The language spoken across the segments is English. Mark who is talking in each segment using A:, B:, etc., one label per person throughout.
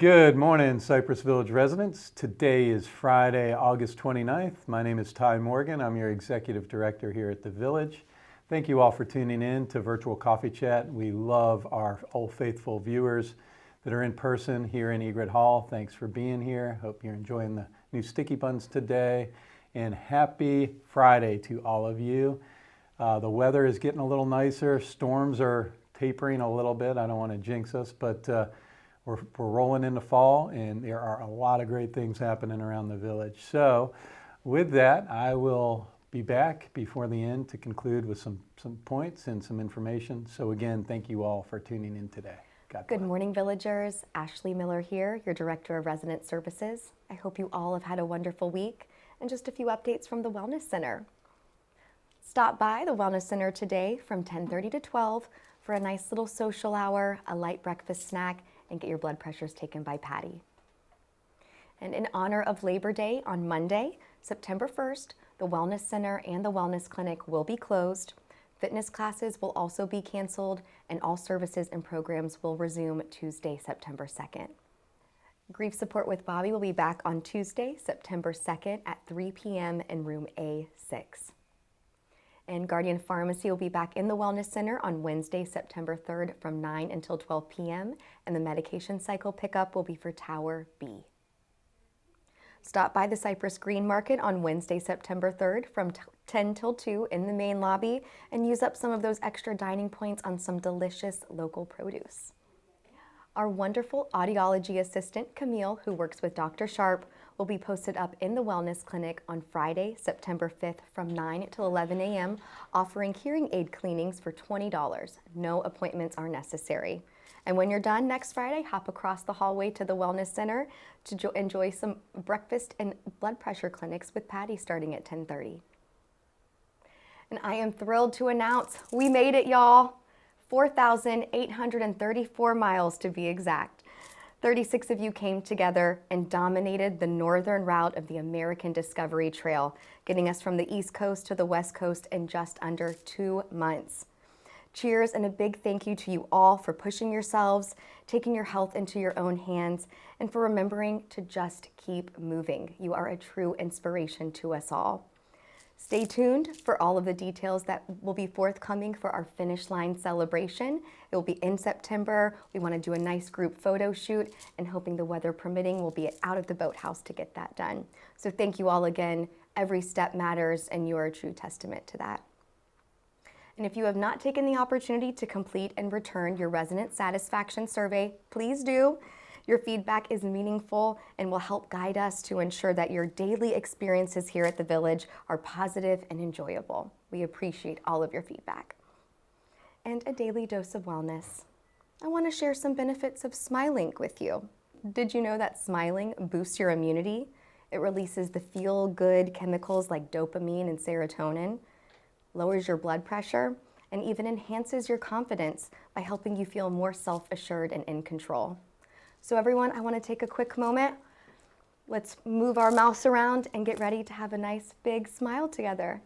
A: Good morning, Cypress Village residents. Today is Friday, August 29th. My name is Ty Morgan. I'm your Executive Director here at the Village. Thank you all for tuning in to Virtual Coffee Chat. We love our Old Faithful viewers that are in person here in Egret Hall. Thanks for being here. Hope you're enjoying the new sticky buns today. And happy Friday to all of you. The weather is getting a little nicer. Storms are tapering a little bit. I don't want to jinx us, but we're rolling into fall, and there are a lot of great things happening around the village. So with that, I will be back before the end to conclude with some points and some information. So again, thank you all for tuning in today.
B: Good morning, villagers. Ashley Miller here, your Director of Resident Services. I hope you all have had a wonderful week, and just a few updates from the Wellness Center. Stop by the Wellness Center today from 10:30 to 12 for a nice little social hour, a light breakfast snack, and get your blood pressures taken by Patty. And in honor of Labor Day on Monday, September 1st, the Wellness Center and the Wellness Clinic will be closed. Fitness classes will also be canceled, and all services and programs will resume Tuesday, September 2nd. Grief Support with Bobby will be back on Tuesday, September 2nd at 3 p.m. in room A6. And Guardian Pharmacy will be back in the Wellness Center on Wednesday, September 3rd from 9 until 12 p.m. And the medication cycle pickup will be for Tower B. Stop by the Cypress Green Market on Wednesday, September 3rd from 10 till 2 in the main lobby and use up some of those extra dining points on some delicious local produce. Our wonderful audiology assistant, Camille, who works with Dr. Sharp, will be posted up in the Wellness Clinic on Friday, September 5th from 9 till 11 a.m., offering hearing aid cleanings for $20. No appointments are necessary. And when you're done next Friday, hop across the hallway to the Wellness Center to enjoy some breakfast and blood pressure clinics with Patty starting at 10:30. And I am thrilled to announce we made it, y'all. 4,834 miles to be exact. 36 of you came together and dominated the northern route of the American Discovery Trail, getting us from the East Coast to the West Coast in just under 2 months. Cheers and a big thank you to you all for pushing yourselves, taking your health into your own hands, and for remembering to just keep moving. You are a true inspiration to us all. Stay tuned for all of the details that will be forthcoming for our finish line celebration. It will be in September. We want to do a nice group photo shoot, and hoping the weather permitting, we'll be out of the boathouse to get that done. So thank you all again. Every step matters, and you are a true testament to that. And if you have not taken the opportunity to complete and return your resident satisfaction survey, please do. Your feedback is meaningful and will help guide us to ensure that your daily experiences here at the Village are positive and enjoyable. We appreciate all of your feedback. And a daily dose of wellness. I want to share some benefits of smiling with you. Did you know that smiling boosts your immunity? It releases the feel-good chemicals like dopamine and serotonin, lowers your blood pressure, and even enhances your confidence by helping you feel more self-assured and in control. So everyone, I want to take a quick moment. Let's move our mouse around and get ready to have a nice big smile together.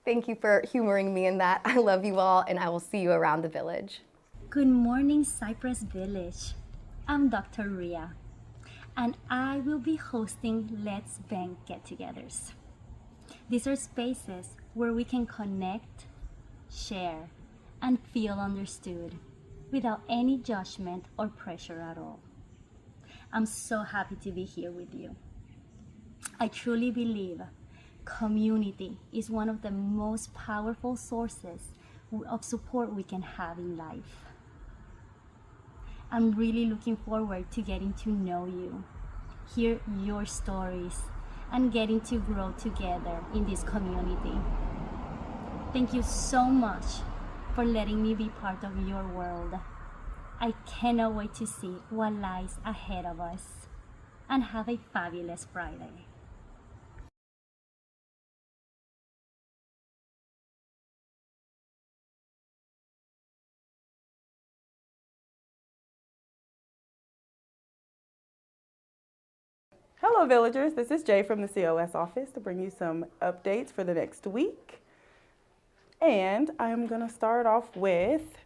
B: Thank you for humoring me in that. I love you all, and I will see you around the Village.
C: Good morning, Cypress Village. I'm Dr. Ria, and I will be hosting Let's Bank get-togethers. These are spaces where we can connect, share, and feel understood without any judgment or pressure at all. I'm so happy to be here with you. I truly believe community is one of the most powerful sources of support we can have in life. I'm really looking forward to getting to know you, hear your stories, and getting to grow together in this community. Thank you so much for letting me be part of your world. I cannot wait to see what lies ahead of us, and have a fabulous Friday.
D: Hello villagers, this is Jay from the COS office to bring you some updates for the next week. And I'm going to start off with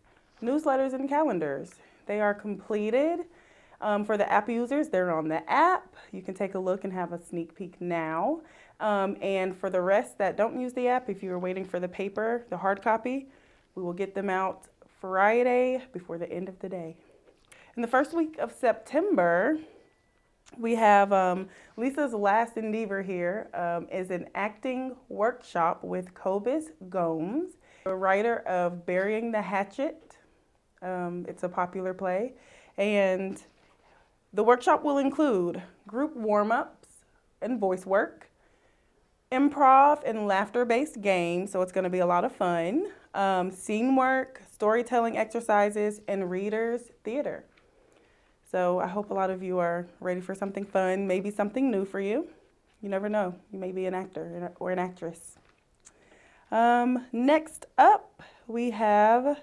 D: newsletters and calendars. They are completed. For the app users, they're on the app. You can take a look and have a sneak peek now. And for the rest that don't use the app, if you are waiting for the paper, the hard copy, we will get them out Friday before the end of the day. In the first week of September, we have Lisa's last endeavor here is an acting workshop with Cobus Gomes, a writer of Burying the Hatchet. It's a popular play. And the workshop will include group warm-ups and voice work, improv and laughter-based games, so it's going to be a lot of fun, scene work, storytelling exercises, and readers' theater. So I hope a lot of you are ready for something fun, maybe something new for you. You never know. You may be an actor or an actress. Next up, we have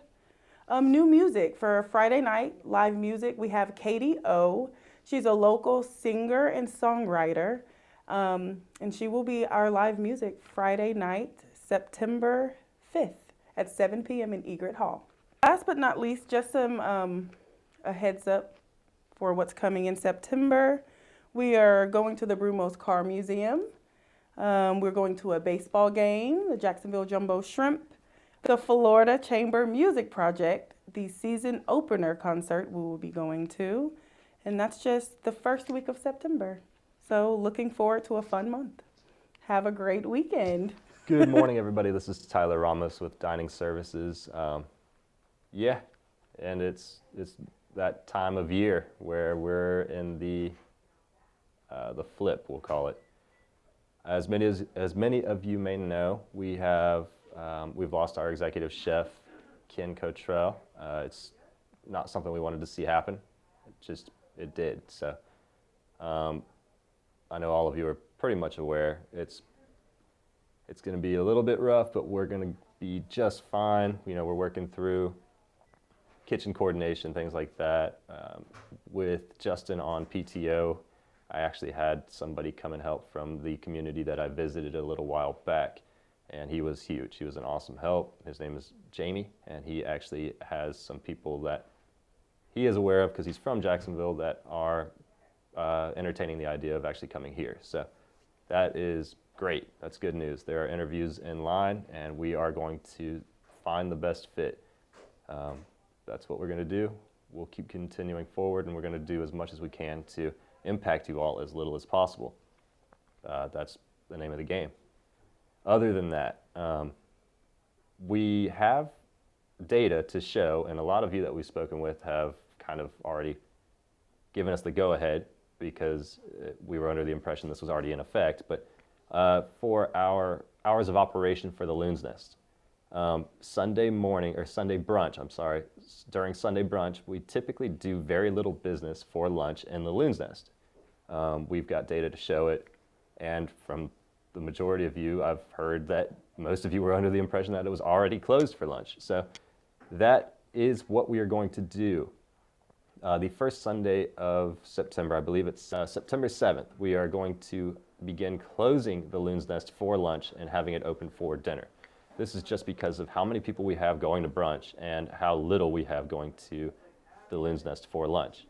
D: new music for Friday night, live music. We have Katie O. She's a local singer and songwriter, and she will be our live music Friday night, September 5th at 7 p.m. in Egret Hall. Last but not least, just some a heads up for what's coming in September. We are going to the Brumos Car Museum. We're going to a baseball game, the Jacksonville Jumbo Shrimp, the Florida Chamber Music Project, the season opener concert we will be going to, and that's just the first week of September. So looking forward to a fun month. Have a great weekend.
E: Good morning, everybody. This is Tyler Ramos with Dining Services. Yeah, and it's that time of year where we're in the flip, we'll call it. As many of you may know, we've lost our executive chef, Ken Cottrell. It's not something we wanted to see happen. It did. So I know all of you are pretty much aware. It's going to be a little bit rough, but we're going to be just fine. You know, we're working through kitchen coordination, things like that. With Justin on PTO, I actually had somebody come and help from the community that I visited a little while back, and he was huge. He was an awesome help. His name is Jamie, and he actually has some people that he is aware of because he's from Jacksonville that are entertaining the idea of actually coming here. So that is great. That's good news. There are interviews in line, and we are going to find the best fit. That's what we're going to do. We'll keep continuing forward, and we're going to do as much as we can to impact you all as little as possible. That's the name of the game. Other than that, we have data to show, and a lot of you that we've spoken with have kind of already given us the go-ahead because we were under the impression this was already in effect, but for our hours of operation for the Loon's Nest, Sunday morning, or Sunday brunch, I'm sorry, during Sunday brunch, we typically do very little business for lunch in the Loon's Nest. We've got data to show it, and from the majority of you, I've heard that most of you were under the impression that it was already closed for lunch. So that is what we are going to do. The first Sunday of September, I believe it's September 7th, we are going to begin closing the Loon's Nest for lunch and having it open for dinner. This is just because of how many people we have going to brunch and how little we have going to the Loon's Nest for lunch.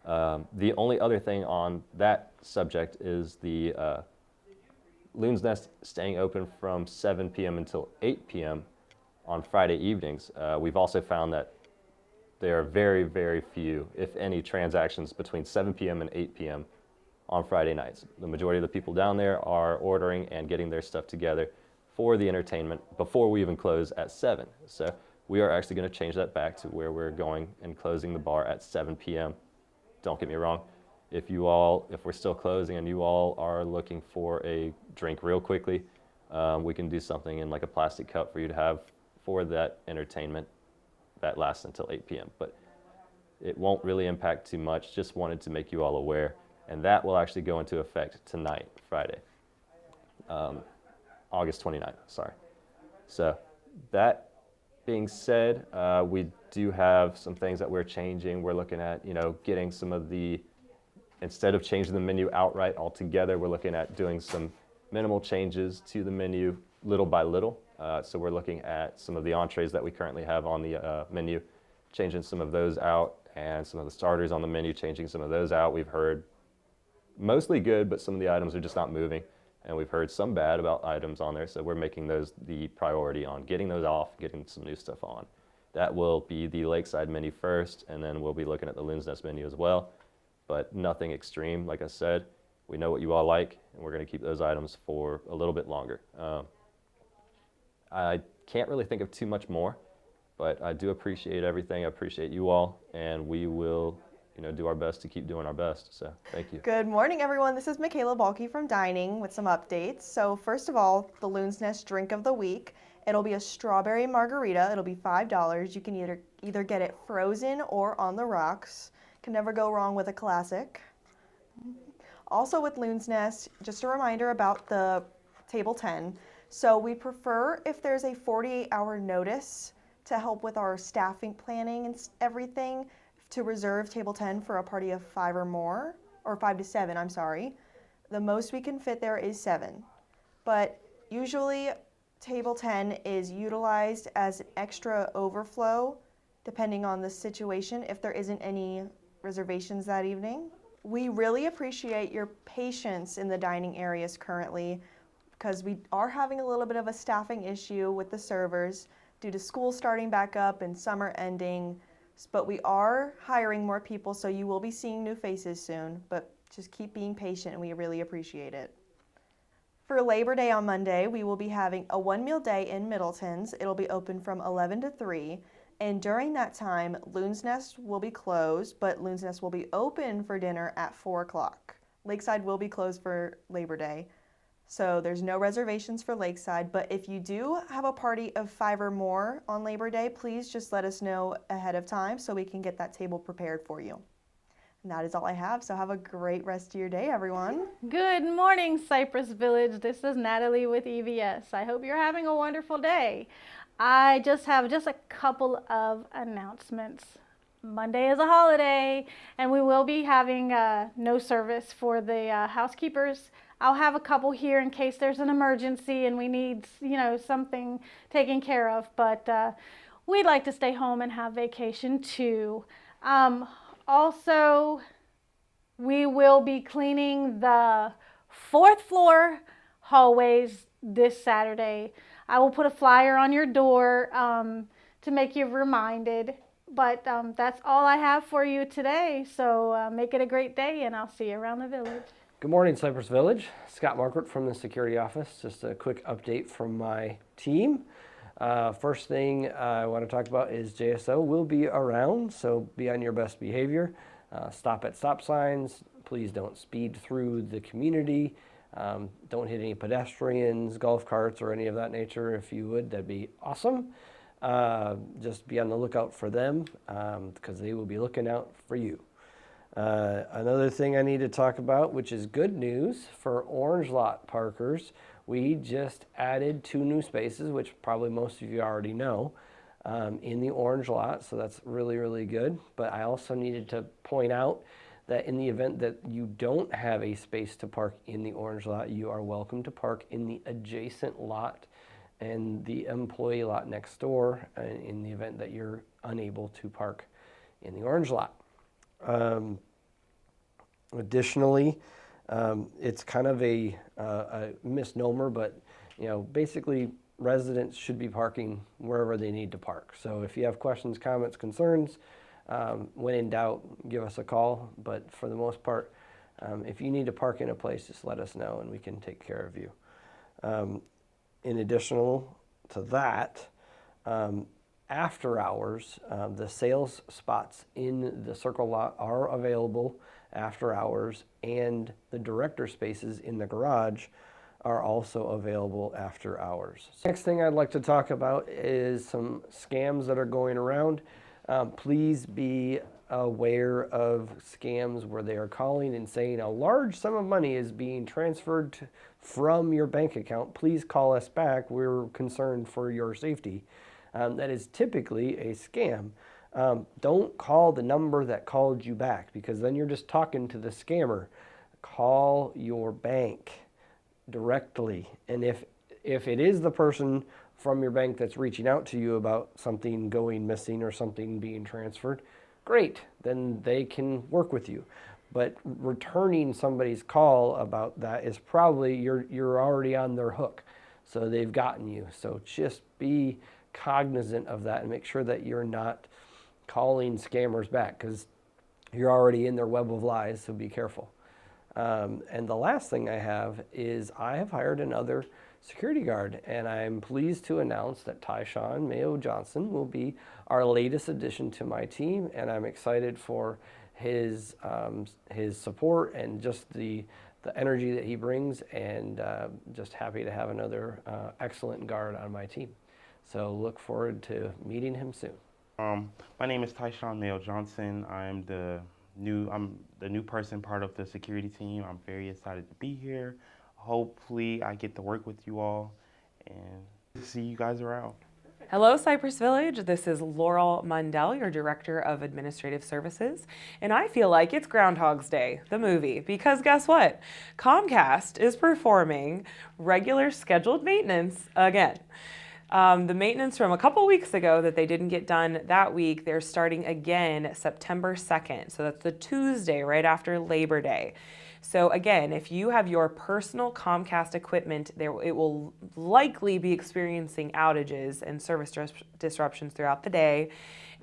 E: The only other thing on that subject is the Loon's Nest staying open from 7 p.m. until 8 p.m. on Friday evenings. We've also found that there are very, very few, if any, transactions between 7 p.m. and 8 p.m. on Friday nights. The majority of the people down there are ordering and getting their stuff together for the entertainment before we even close at 7. So we are actually going to change that back to where we're going and closing the bar at 7 p.m. Don't get me wrong. If we're still closing and you all are looking for a drink real quickly, we can do something in like a plastic cup for you to have for that entertainment that lasts until 8 p.m. But it won't really impact too much. Just wanted to make you all aware. And that will actually go into effect tonight, Friday, August 29th, sorry. So that being said, we do have some things that we're changing. We're looking at, getting some of instead of changing the menu outright altogether, we're looking at doing some minimal changes to the menu little by little. So we're looking at some of the entrees that we currently have on the menu, changing some of those out and some of the starters on the menu, changing some of those out. We've heard mostly good, but some of the items are just not moving. And we've heard some bad about items on there, so we're making those the priority on getting those off, getting some new stuff on. That will be the Lakeside menu first, and then we'll be looking at the Loon's Nest menu as well, but nothing extreme. Like I said, we know what you all like, and we're going to keep those items for a little bit longer. I can't really think of too much more, but I do appreciate everything. I appreciate you all, and we will do our best to keep doing our best. So thank you.
F: Good morning, everyone. This is Michaela Balke from Dining with some updates. So first of all, the Loon's Nest drink of the week. It'll be a strawberry margarita. It'll be $5. You can either get it frozen or on the rocks. Can never go wrong with a classic. Also with Loon's Nest, just a reminder about the table 10. So we prefer if there's a 48-hour notice to help with our staffing planning and everything, to reserve table 10 for a party of 5 or more, or 5 to 7, I'm sorry. The most we can fit there is 7. But usually table 10 is utilized as an extra overflow depending on the situation if there isn't any reservations that evening. We really appreciate your patience in the dining areas currently, because we are having a little bit of a staffing issue with the servers due to school starting back up and summer ending. But we are hiring more people, so you will be seeing new faces soon, but just keep being patient and we really appreciate it. For Labor Day on Monday, we will be having a 1-meal day in Middleton's. It'll be open from 11 to 3, and during that time, Loon's Nest will be closed, but Loon's Nest will be open for dinner at 4 o'clock. Lakeside will be closed for Labor Day, so there's no reservations for Lakeside, but if you do have a party of 5 or more on Labor Day, please just let us know ahead of time so we can get that table prepared for you. And that is all I have, so have a great rest of your day, everyone.
G: Good morning, Cypress Village. This is Natalie with EVS. I hope you're having a wonderful day. I just have a couple of announcements. Monday is a holiday, and we will be having no service for the housekeepers. I'll have a couple here in case there's an emergency and we need, something taken care of, but we'd like to stay home and have vacation too. Also, we will be cleaning the 4th floor hallways this Saturday. I will put a flyer on your door to make you reminded. But that's all I have for you today. So make it a great day, and I'll see you around the village.
H: Good morning, Cypress Village. Scott Margaret from the security office. Just a quick update from my team. First thing I want to talk about is JSO will be around, so be on your best behavior. Stop at stop signs. Please don't speed through the community. Don't hit any pedestrians, golf carts, or any of that nature. If you would, that'd be awesome. Just be on the lookout for them because they will be looking out for you. Another thing I need to talk about, which is good news for Orange Lot parkers, we just added 2 new spaces, which probably most of you already know, in the Orange Lot, so that's really, really good. But I also needed to point out that in the event that you don't have a space to park in the Orange Lot, you are welcome to park in the adjacent lot and the employee lot next door in the event that you're unable to park in the Orange Lot. Additionally, it's kind of a misnomer, but basically residents should be parking wherever they need to park. So if you have questions, comments, concerns, when in doubt, give us a call. But for the most part, if you need to park in a place, just let us know and we can take care of you. In addition to that, after hours, the sales spots in the Circle Lot are available after hours, and the director spaces in the garage are also available after hours. Next thing I'd like to talk about is some scams that are going around. Please be aware of scams where they are calling and saying a large sum of money is being transferred from your bank account. Please call us back. We're concerned for your safety. That is typically a scam. Don't call the number that called you back, because then you're just talking to the scammer. Call your bank directly. And if it is the person from your bank that's reaching out to you about something going missing or something being transferred, great, then they can work with you. But returning somebody's call about that is probably, you're already on their hook. So they've gotten you. So just be cognizant of that and make sure that you're not calling scammers back, because you're already in their web of lies, so be careful. And the last thing I have is I have hired another security guard, and I'm pleased to announce that Tyshawn Mayo Johnson will be our latest addition to my team, and I'm excited for his support and just the energy that he brings, and just happy to have another excellent guard on my team. So look forward to meeting him soon.
I: My name is Tyshawn Mayo Johnson. I'm the new person part of the security team. I'm very excited to be here. Hopefully I get to work with you all and see you guys around.
J: Hello, Cypress Village. This is Laurel Mundell, your Director of Administrative Services. And I feel like it's Groundhog's Day, the movie, because guess what? Comcast is performing regular scheduled maintenance again. The maintenance from a couple weeks ago that they didn't get done that week, they're starting again September 2nd. So that's the Tuesday right after Labor Day. So again, if you have your personal Comcast equipment, it will likely be experiencing outages and service disruptions throughout the day.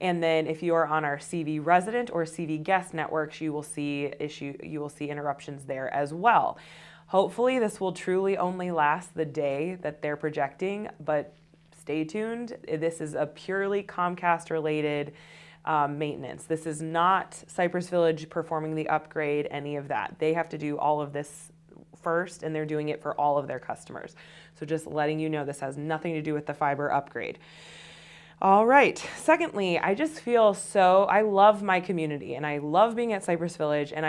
J: And then if you are on our CV resident or CV guest networks, you will see interruptions there as well. Hopefully this will truly only last the day that they're projecting, but stay tuned. This is a purely Comcast related maintenance. This is not Cypress Village performing the upgrade, any of that. They have to do all of this first, and they're doing it for all of their customers. So just letting you know, this has nothing to do with the fiber upgrade. All right. Secondly, I just feel I love my community and I love being at Cypress Village. And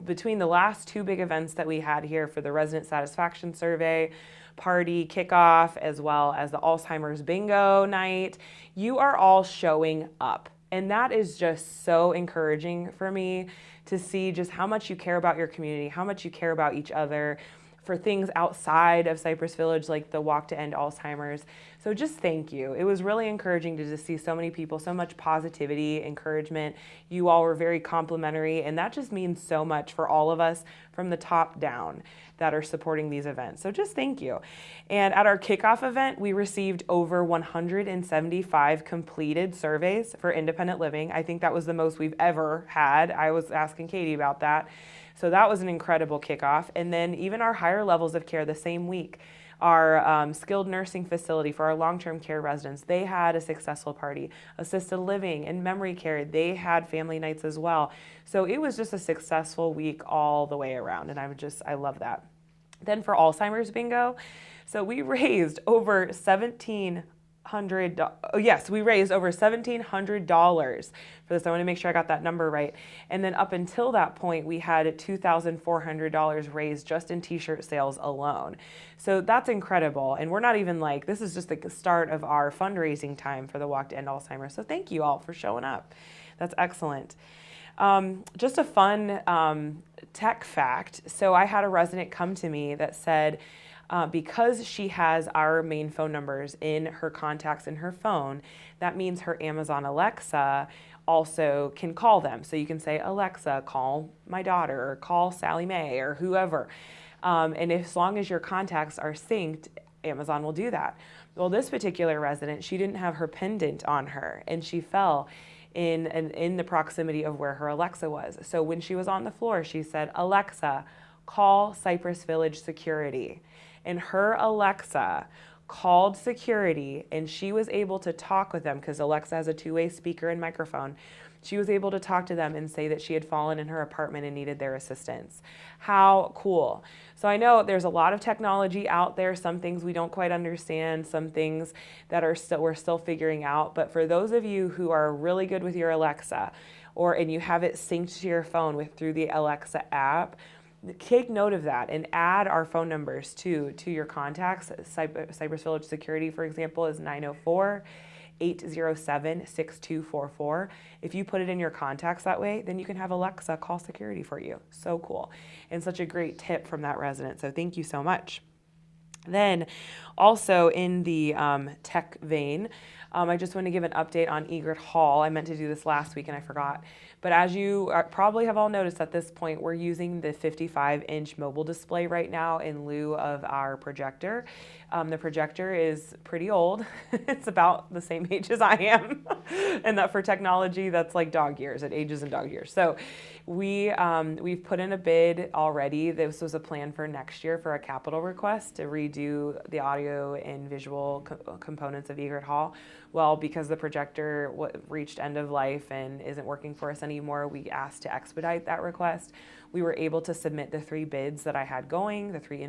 J: between the last two big events that we had here for the resident satisfaction survey, party kickoff, as well as the Alzheimer's bingo night, you are all showing up. And that is just so encouraging for me to see just how much you care about your community, how much you care about each other, for things outside of Cypress Village, like the Walk to End Alzheimer's. So just thank you. It was really encouraging to just see so many people, so much positivity, encouragement. You all were very complimentary, and that just means so much for all of us from the top down that are supporting these events. So just thank you. And at our kickoff event, we received over 175 completed surveys for independent living. I think that was the most we've ever had. I was asking Katie about that. So that was an incredible kickoff. And then even our higher levels of care the same week, our skilled nursing facility for our long-term care residents, they had a successful party. Assisted living and memory care, they had family nights as well. So it was just a successful week all the way around, and I love that. Then for Alzheimer's bingo, so we raised over $1,700 for this. I want to make sure I got that number right. And then up until that point, we had $2,400 raised just in t-shirt sales alone. So that's incredible. And we're not even this is just the start of our fundraising time for the Walk to End Alzheimer's. So thank you all for showing up. That's excellent. Just a fun tech fact. So I had a resident come to me that said, because she has our main phone numbers in her contacts in her phone, that means her Amazon Alexa also can call them. So you can say, Alexa, call my daughter, or call Sally Mae, or whoever. And as long as your contacts are synced, Amazon will do that. Well, this particular resident, she didn't have her pendant on her, and she fell in the proximity of where her Alexa was. So when she was on the floor, she said, Alexa, call Cypress Village Security. And her Alexa called security, and she was able to talk with them because Alexa has a two-way speaker and microphone. She was able to talk to them and say that she had fallen in her apartment and needed their assistance. How cool. So I know there's a lot of technology out there, some things we don't quite understand, some things that we're still figuring out. But for those of you who are really good with your Alexa, and you have it synced to your phone through the Alexa app, take note of that and add our phone numbers to your contacts. Cypress Village Security, for example, is 904-807-6244. If you put it in your contacts that way, then you can have Alexa call security for you. So cool. And such a great tip from that resident. So thank you so much. Then Also, in the tech vein, I just want to give an update on Egret Hall. I meant to do this last week and I forgot. But as you probably have all noticed at this point, we're using the 55-inch mobile display right now in lieu of our projector. The projector is pretty old. It's about the same age as I am. And that for technology, that's like dog years. It ages in dog years. So we've put in a bid already. This was a plan for next year for a capital request to redo the audio and visual components of Egret Hall. Well, because the projector reached end of life and isn't working for us anymore, we asked to expedite that request. We were able to submit the 3 bids that I had going, the 3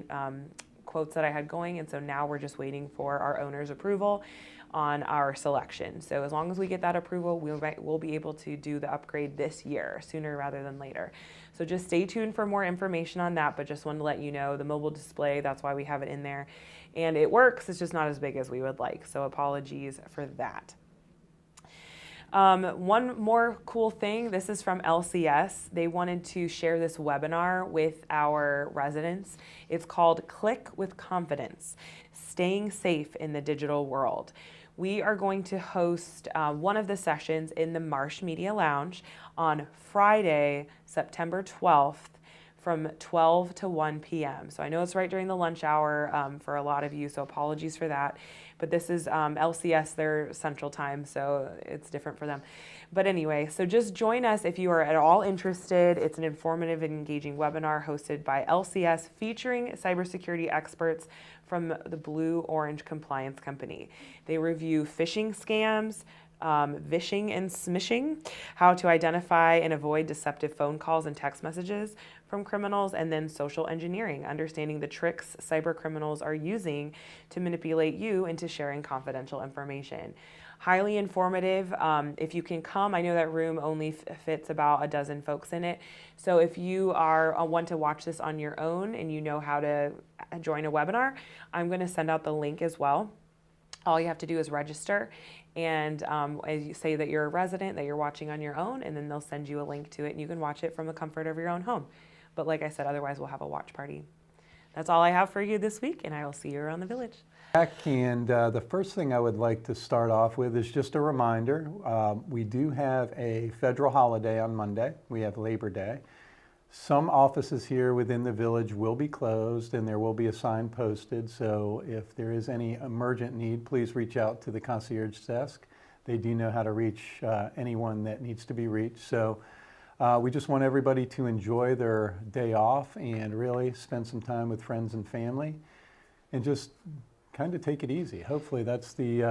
J: quotes that I had going, and so now we're just waiting for our owner's approval on our selection. So as long as we get that approval, we'll be able to do the upgrade this year, sooner rather than later. So just stay tuned for more information on that, but just wanted to let you know the mobile display, that's why we have it in there. And it works, it's just not as big as we would like, so apologies for that. One more cool thing, this is from LCS. They wanted to share this webinar with our residents. It's called Click with Confidence, Staying Safe in the Digital World. We are going to host one of the sessions in the Marsh Media Lounge on Friday, September 12th from 12 to 1 p.m. So I know it's right during the lunch hour for a lot of you, so apologies for that. But this is LCS, their central time, so it's different for them. But anyway, so just join us if you are at all interested. It's an informative and engaging webinar hosted by LCS featuring cybersecurity experts from the Blue Orange Compliance Company. They review phishing scams, vishing and smishing, how to identify and avoid deceptive phone calls and text messages from criminals, and then social engineering, understanding the tricks cyber criminals are using to manipulate you into sharing confidential information. Highly informative. If you can come, I know that room only fits about 12 folks in it. So if you are want to watch this on your own and you know how to join a webinar, I'm going to send out the link as well. All you have to do is register and as you say that you're a resident, that you're watching on your own, and then they'll send you a link to it and you can watch it from the comfort of your own home. But like I said, otherwise we'll have a watch party. That's all I have for you this week, and I will see you around the village.
A: And the first thing I would like to start off with is just a reminder. We do have a federal holiday on Monday. We have Labor Day. Some offices here within the village will be closed and there will be a sign posted. So if there is any emergent need, please reach out to the concierge desk. They do know how to reach anyone that needs to be reached. So we just want everybody to enjoy their day off and really spend some time with friends and family and just kind of take it easy. Hopefully that's the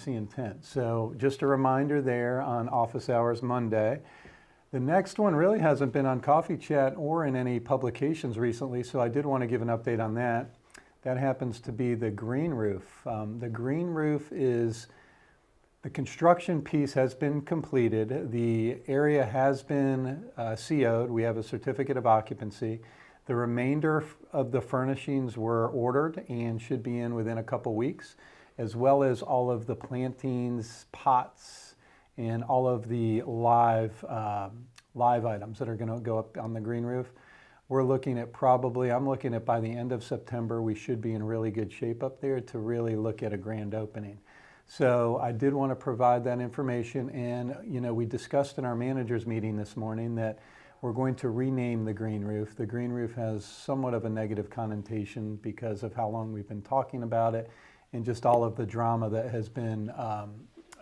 A: intent. So just a reminder there on office hours Monday. The next one really hasn't been on Coffee Chat or in any publications recently, so I did want to give an update on that. That happens to be the green roof. The green roof is, the construction piece has been completed. The area has been CO'd. We have a certificate of occupancy. The remainder of the furnishings were ordered and should be in within a couple weeks, as well as all of the plantings, pots, and all of the live items that are going to go up on the green roof. We're looking at I'm looking at by the end of September, we should be in really good shape up there to really look at a grand opening. So I did want to provide that information, and we discussed in our managers meeting this morning that we're going to rename the green roof. The green roof has somewhat of a negative connotation because of how long we've been talking about it and just all of the drama that has been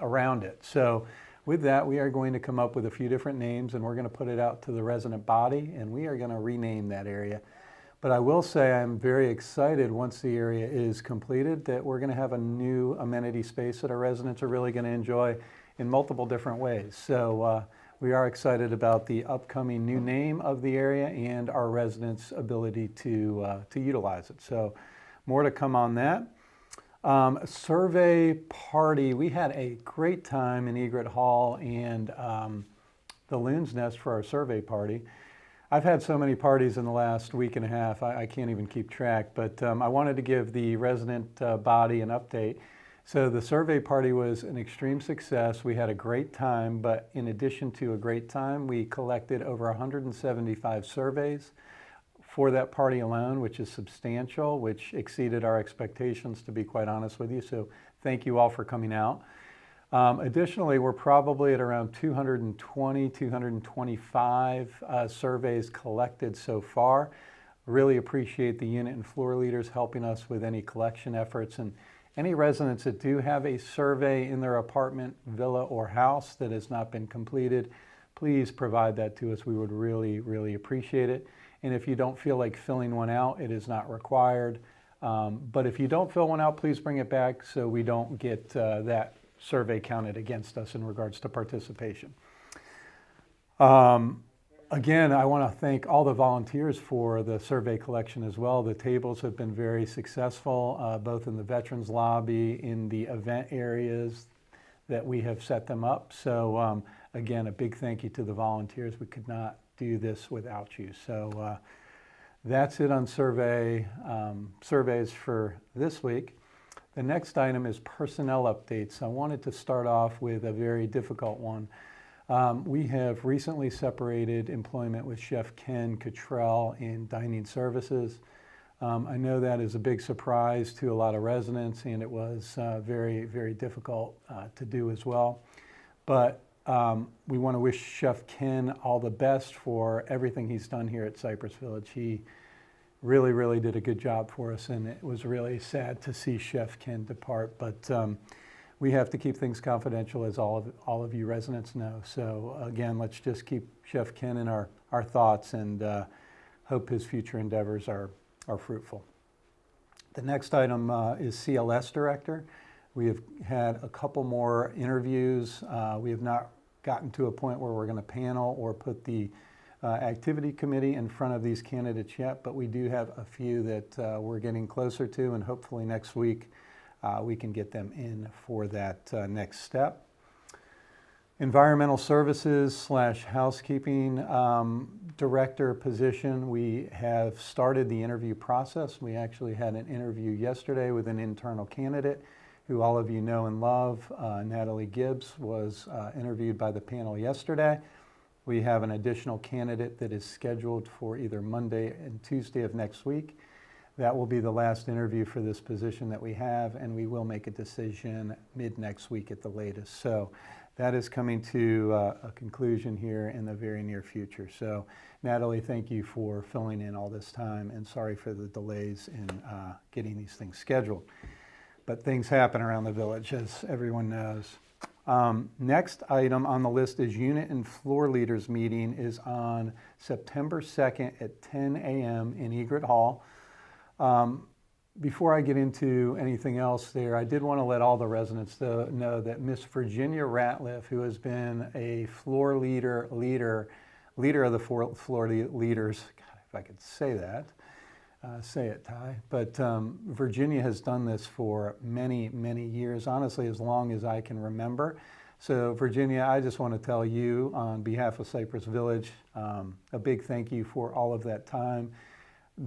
A: around it. So with that, we are going to come up with a few different names, and we're going to put it out to the resident body, and we are going to rename that area. But I will say I'm very excited once the area is completed that we're going to have a new amenity space that our residents are really going to enjoy in multiple different ways. So we are excited about the upcoming new name of the area and our residents' ability to utilize it. So more to come on that. Survey party. We had a great time in Egret Hall and the Loon's Nest for our survey party. I've had so many parties in the last week and a half, I can't even keep track, but I wanted to give the resident body an update. So the survey party was an extreme success. We had a great time, but in addition to a great time, we collected over 175 surveys for that party alone, which is substantial, which exceeded our expectations, to be quite honest with you. So thank you all for coming out. Additionally, we're probably at around 220, 225 surveys collected so far. Really appreciate the unit and floor leaders helping us with any collection efforts, and any residents that do have a survey in their apartment, villa, or house that has not been completed, please provide that to us. We would really, really appreciate it. And if you don't feel like filling one out, it is not required. But if you don't fill one out, please bring it back so we don't get that survey counted against us in regards to participation. Again, I want to thank all the volunteers for the survey collection as well. The tables have been very successful, both in the Veterans Lobby, in the event areas that we have set them up. So again, a big thank you to the volunteers. We could not do this without you. So that's it on surveys for this week. The next item is personnel updates. I wanted to start off with a very difficult one. We have recently separated employment with Chef Ken Cottrell in dining services. I know that is a big surprise to a lot of residents, and it was very, very difficult to do as well. But we want to wish Chef Ken all the best for everything he's done here at Cypress Village. He really, really did a good job for us, and it was really sad to see Chef Ken depart. But we have to keep things confidential, as all of you residents know. So again, let's just keep Chef Ken in our thoughts, and hope his future endeavors are fruitful. The next item is CLS Director. We have had a couple more interviews. We have not gotten to a point where we're going to panel or put the activity committee in front of these candidates yet, but we do have a few that we're getting closer to, and hopefully next week we can get them in for that next step. Environmental Services / Housekeeping Director position, we have started the interview process. We actually had an interview yesterday with an internal candidate who all of you know and love. Natalie Gibbs was interviewed by the panel yesterday. We have an additional candidate that is scheduled for either Monday and Tuesday of next week. That will be the last interview for this position that we have, and we will make a decision mid next week at the latest. So that is coming to a conclusion here in the very near future. So Natalie, thank you for filling in all this time, and sorry for the delays in getting these things scheduled. But things happen around the village, as everyone knows. Next item on the list is Unit and Floor Leaders meeting is on September 2nd at 10 a.m. in Egret Hall. Before I get into anything else there, I did want to let all the residents know that Miss Virginia Ratliff, who has been a floor leader of the floor leaders, God, if I could say that, say it, Ty. But Virginia has done this for many, many years, honestly, as long as I can remember. So Virginia, I just want to tell you on behalf of Cypress Village, a big thank you for all of that time.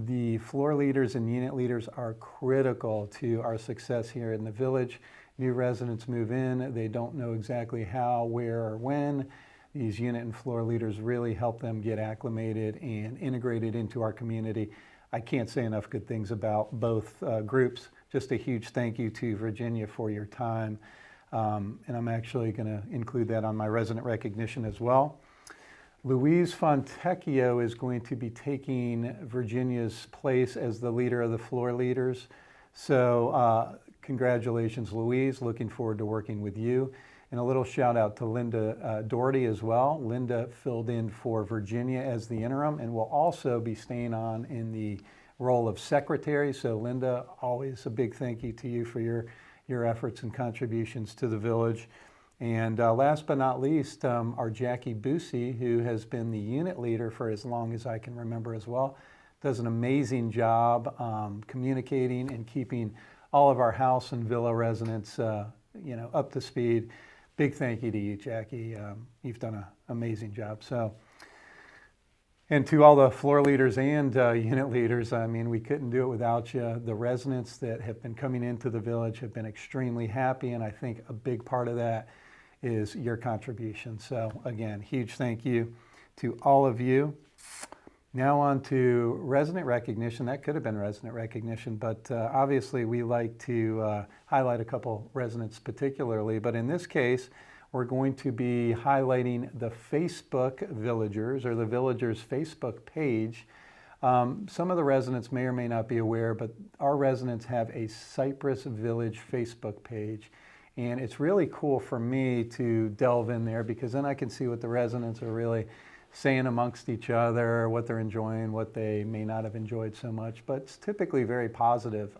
A: The floor leaders and unit leaders are critical to our success here in the village. New residents move in, they don't know exactly how, where, or when. These unit and floor leaders really help them get acclimated and integrated into our community. I can't say enough good things about both groups. Just a huge thank you to Virginia for your time. And I'm actually going to include that on my resident recognition as well. Louise Fontecchio is going to be taking Virginia's place as the leader of the floor leaders. So congratulations, Louise. Looking forward to working with you. And a little shout out to Linda Doherty as well. Linda filled in for Virginia as the interim and will also be staying on in the role of secretary. So Linda, always a big thank you to you for your efforts and contributions to the village. And last but not least, our Jackie Busey, who has been the unit leader for as long as I can remember as well, does an amazing job communicating and keeping all of our house and villa residents up to speed. Big thank you to you, Jackie. You've done an amazing job. So, and to all the floor leaders and unit leaders, I mean, we couldn't do it without you. The residents that have been coming into the village have been extremely happy, and I think a big part of that is your contribution. So again, huge thank you to all of you. Now on to resident recognition. That could have been resident recognition, but obviously we like to highlight a couple residents particularly. But in this case, we're going to be highlighting the Facebook Villagers, or the Villagers Facebook page. Some of the residents may or may not be aware, but our residents have a Cypress Village Facebook page. And it's really cool for me to delve in there, because then I can see what the residents are really saying amongst each other, what they're enjoying, what they may not have enjoyed so much, but it's typically very positive.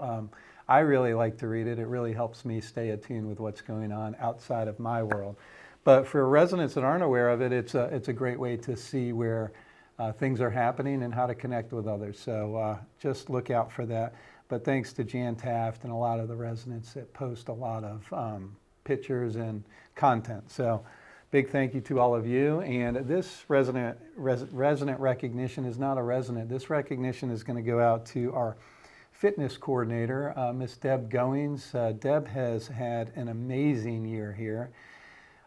A: I really like to read it. It really helps me stay attuned with what's going on outside of my world. But for residents that aren't aware of it, it's a great way to see where things are happening and how to connect with others. So just look out for that. But thanks to Jan Taft and a lot of the residents that post a lot of pictures and content. So big thank you to all of you. And this resident recognition is not a resident. This recognition is going to go out to our fitness coordinator, Miss Deb Goings. Deb has had an amazing year here.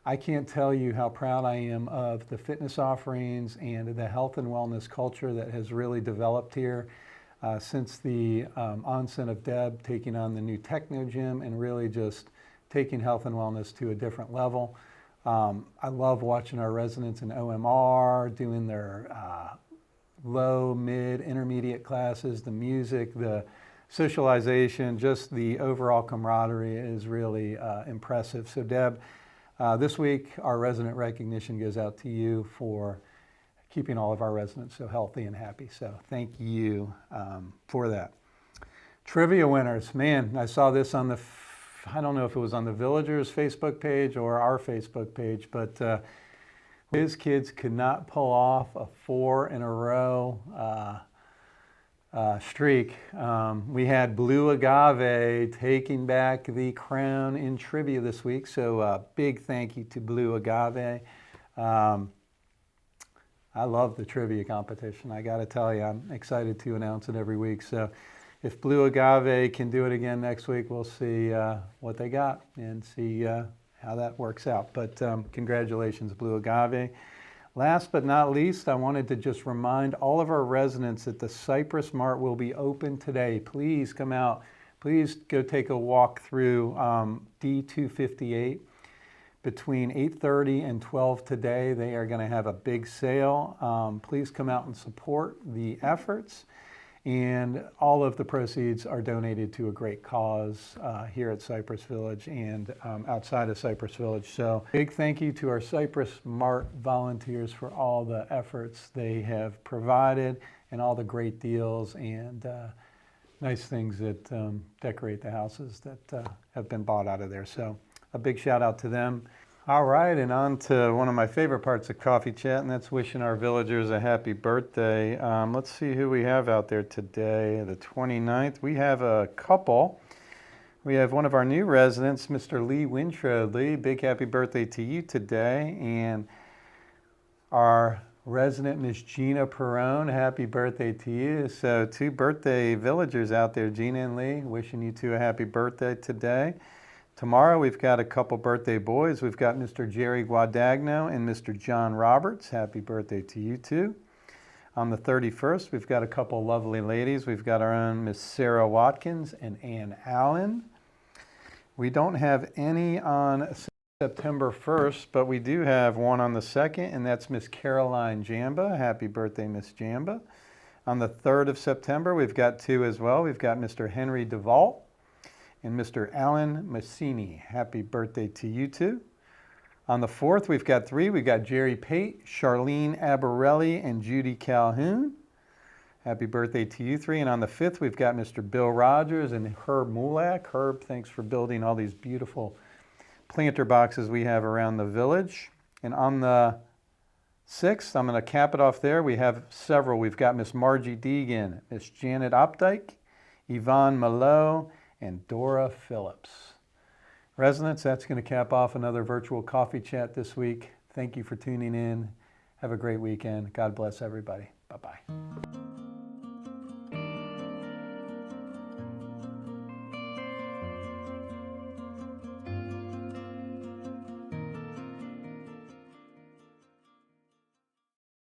A: I can't tell you how proud I am of the fitness offerings and the health and wellness culture that has really developed here since the onset of Deb taking on the new Techno Gym and really just taking health and wellness to a different level. I love watching our residents in OMR doing their low, mid, intermediate classes, the music, the socialization, just the overall camaraderie is really impressive. So Deb, this week our resident recognition goes out to you for keeping all of our residents so healthy and happy. So thank you for that. Trivia winners, man, I saw this on the I don't know if it was on the Villagers Facebook page or our Facebook page, but his kids could not pull off a 4 in a row streak. We had Blue Agave taking back the crown in trivia this week, so big thank you to Blue Agave. I love the trivia competition. I got to tell you, I'm excited to announce it every week. So if Blue Agave can do it again next week, we'll see what they got and see how that works out. But congratulations, Blue Agave. Last but not least, I wanted to just remind all of our residents that the Cypress Mart will be open today. Please come out. Please go take a walk through D258. Between 8:30 and 12 today, they are going to have a big sale. Please come out and support the efforts. And all of the proceeds are donated to a great cause here at Cypress Village and outside of Cypress Village. So big thank you to our Cypress Mart volunteers for all the efforts they have provided and all the great deals and nice things that decorate the houses that have been bought out of there. So a big shout out to them. All right, and on to one of my favorite parts of Coffee Chat, and that's wishing our villagers a happy birthday. Let's see who we have out there today, the 29th. We have a couple. We have one of our new residents, Mr. Lee Wintrow. Lee, big happy birthday to you today. And our resident, Miss Gina Perrone, happy birthday to you. So 2 birthday villagers out there, Gina and Lee, wishing you 2 a happy birthday today. Tomorrow we've got a couple birthday boys. We've got Mr. Jerry Guadagno and Mr. John Roberts. Happy birthday to you 2. On the 31st, we've got a couple lovely ladies. We've got our own Miss Sarah Watkins and Ann Allen. We don't have any on September 1st, but we do have one on the 2nd, and that's Miss Caroline Jamba. Happy birthday, Miss Jamba. On the 3rd of September, we've got 2 as well. We've got Mr. Henry DeVault and Mr. Alan Massini. Happy birthday to you 2. On the 4th, we've got 3. We've got Jerry Pate, Charlene Abarelli, and Judy Calhoun. Happy birthday to you 3. And on the 5th, we've got Mr. Bill Rogers and Herb Mulak. Herb, thanks for building all these beautiful planter boxes we have around the village. And on the 6th, I'm going to cap it off there. We have several. We've got Miss Margie Deegan, Miss Janet Opdyke, Yvonne Malot, and Dora Phillips. Residents, that's going to cap off another virtual coffee chat this week. Thank you for tuning in. Have a great weekend. God bless everybody. Bye-bye.